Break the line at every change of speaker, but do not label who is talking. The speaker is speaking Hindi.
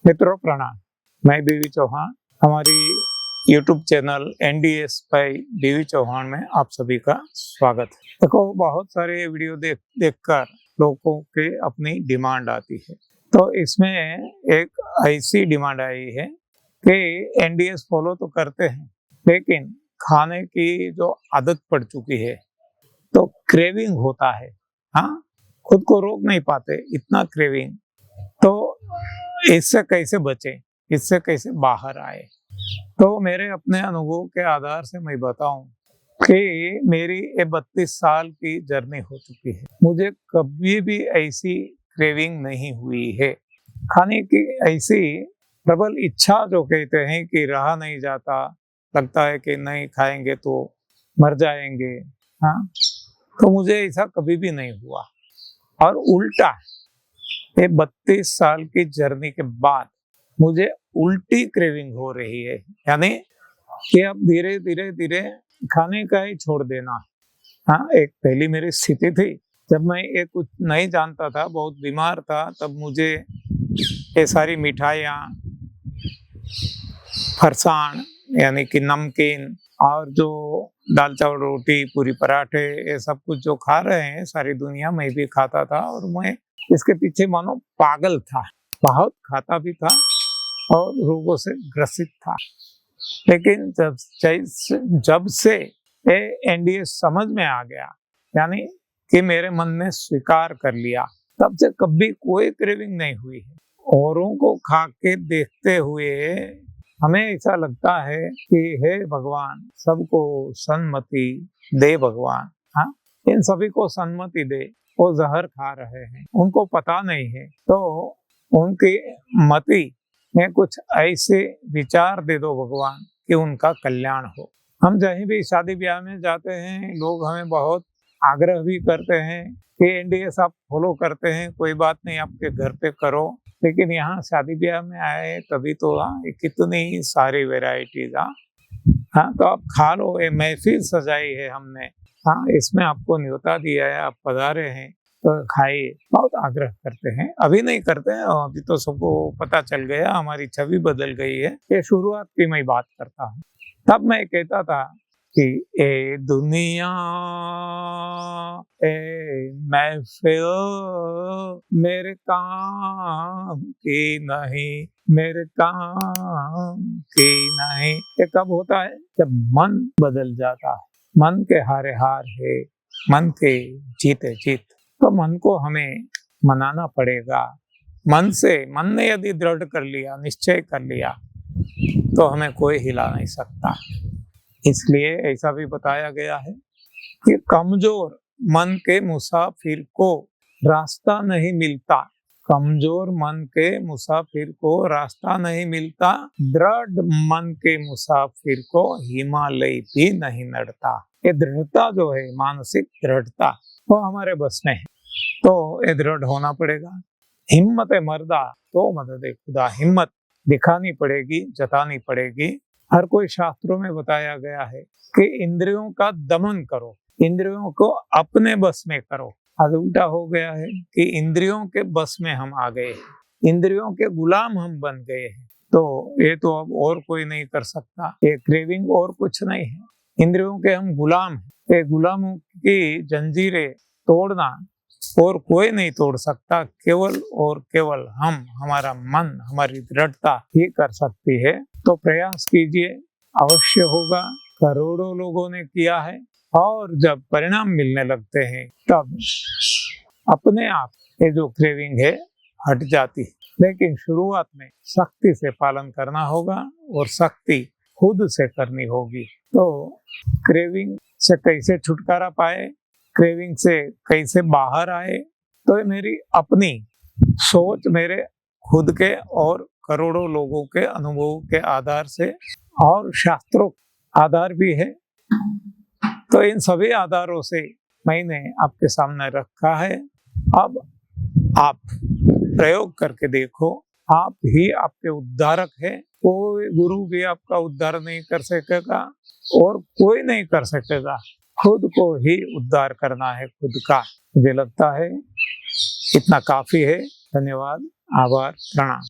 मित्रों प्रणाम। मैं बीवी चौहान, हमारी YouTube चैनल NDS बाय बीवी चौहान में आप सभी का स्वागत है। देखो, बहुत सारे वीडियो देखकर लोगों के अपनी डिमांड आती है, तो इसमें एक ऐसी डिमांड आई है कि NDS फॉलो तो करते हैं, लेकिन खाने की जो आदत पड़ चुकी है तो क्रेविंग होता है। हाँ, खुद को रोक नहीं पाते, इतना क्रेविंग। तो इससे कैसे बचे, इससे कैसे बाहर आए? तो मेरे अपने अनुभव के आधार से मैं बताऊं कि मेरी ये 32 साल की जर्नी हो चुकी है। मुझे कभी भी ऐसी क्रेविंग नहीं हुई है। खाने की ऐसी प्रबल इच्छा जो कहते हैं कि रहा नहीं जाता, लगता है कि नहीं खाएंगे तो मर जाएंगे। हाँ, तो मुझे ऐसा कभी भी नहीं हुआ। और उल्टा, ये 32 साल की जर्नी के बाद मुझे उल्टी क्रेविंग हो रही है, यानी कि अब धीरे धीरे खाने का ही छोड़ देना। हाँ, एक पहली मेरी स्थिति थी जब मैं ये कुछ नहीं जानता था, बहुत बीमार था, तब मुझे ये सारी मिठाइयाँ, फरसान यानी कि नमकीन, और जो दाल चावल रोटी पूरी पराठे, ये सब कुछ जो खा रहे हैं सारी दुनिया, मैं भी खाता था और मैं इसके पीछे मानो पागल था। बहुत खाता भी था और रोगों से ग्रसित था। लेकिन जब से ये NDS समझ में आ गया, यानी कि मेरे मन ने स्वीकार कर लिया, तब से कभी कोई क्रेविंग नहीं हुई है। औरों को खा के देखते हुए हमें ऐसा लगता है कि हे भगवान, सबको सन्मति दे भगवान। हाँ, इन सभी को सन्मति दे। वो जहर खा रहे हैं, उनको पता नहीं है, तो उनकी मति में कुछ ऐसे विचार दे दो भगवान कि उनका कल्याण हो। हम जहीं भी शादी ब्याह में जाते हैं, लोग हमें बहुत आग्रह भी करते हैं कि NDS आप फॉलो करते हैं, कोई बात नहीं, आपके घर पे करो। लेकिन यहाँ शादी ब्याह में आए तभी तो कितनी सारी वेराइटीज। हाँ, तो आप खा लो, ये महफिल सजाई है हमने। हाँ, इसमें आपको न्योता दिया है, आप पधारे हैं तो खाइए। बहुत आग्रह करते हैं, अभी नहीं करते हैं, अभी तो सबको पता चल गया, हमारी छवि बदल गई है। ये शुरुआत की मैं बात करता हूँ। तब मैं कहता था कि ए दुनिया, ए महफिल मेरे काम की नहीं, मेरे काम की नहीं। ये कब होता है? जब मन बदल जाता है। मन के हारे हार है, मन के जीते जीत। तो मन को हमें मनाना पड़ेगा। मन ने यदि दृढ़ कर लिया, निश्चय कर लिया, तो हमें कोई हिला नहीं सकता। इसलिए ऐसा भी बताया गया है कि कमजोर मन के मुसाफिर को रास्ता नहीं मिलता। कमजोर मन के मुसाफिर को रास्ता नहीं मिलता, दृढ़ मन के मुसाफिर को हिमालय भी नहीं नड़ता। ये दृढ़ता जो है, मानसिक दृढ़ता, वो हमारे बस में है, तो ये दृढ़ होना पड़ेगा। हिम्मत मर्दा तो मदद खुदा। हिम्मत दिखानी पड़ेगी, जतानी पड़ेगी। हर कोई शास्त्रों में बताया गया है कि इंद्रियों का दमन करो, इंद्रियों को अपने बस में करो। आज उल्टा हो गया है कि इंद्रियों के बस में हम आ गए हैं, इंद्रियों के गुलाम हम बन गए हैं। तो ये तो अब और कोई नहीं कर सकता। ये क्रेविंग और कुछ नहीं है, इंद्रियों के हम गुलाम हैं। ये गुलामों की जंजीरें तोड़ना और कोई नहीं तोड़ सकता, केवल और केवल हम, हमारा मन, हमारी दृढ़ता ही कर सकती है। तो प्रयास कीजिए, अवश्य होगा। करोड़ों लोगों ने किया है और जब परिणाम मिलने लगते हैं तब अपने आप ये जो क्रेविंग है हट जाती है। लेकिन शुरुआत में सख्ती से पालन करना होगा और सख्ती खुद से करनी होगी। तो क्रेविंग से कैसे छुटकारा पाए, क्रेविंग से कैसे बाहर आए, तो ये मेरी अपनी सोच, मेरे खुद के और करोड़ों लोगों के अनुभव के आधार से, और शास्त्रों आधार भी है। तो इन सभी आधारों से मैंने आपके सामने रखा है। अब आप प्रयोग करके देखो, आप ही आपके उद्धारक है। कोई गुरु भी आपका उद्धार नहीं कर सकेगा और कोई नहीं कर सकेगा। खुद को ही उद्धार करना है, खुद का। मुझे लगता है इतना काफी है। धन्यवाद, आभार, प्रणाम।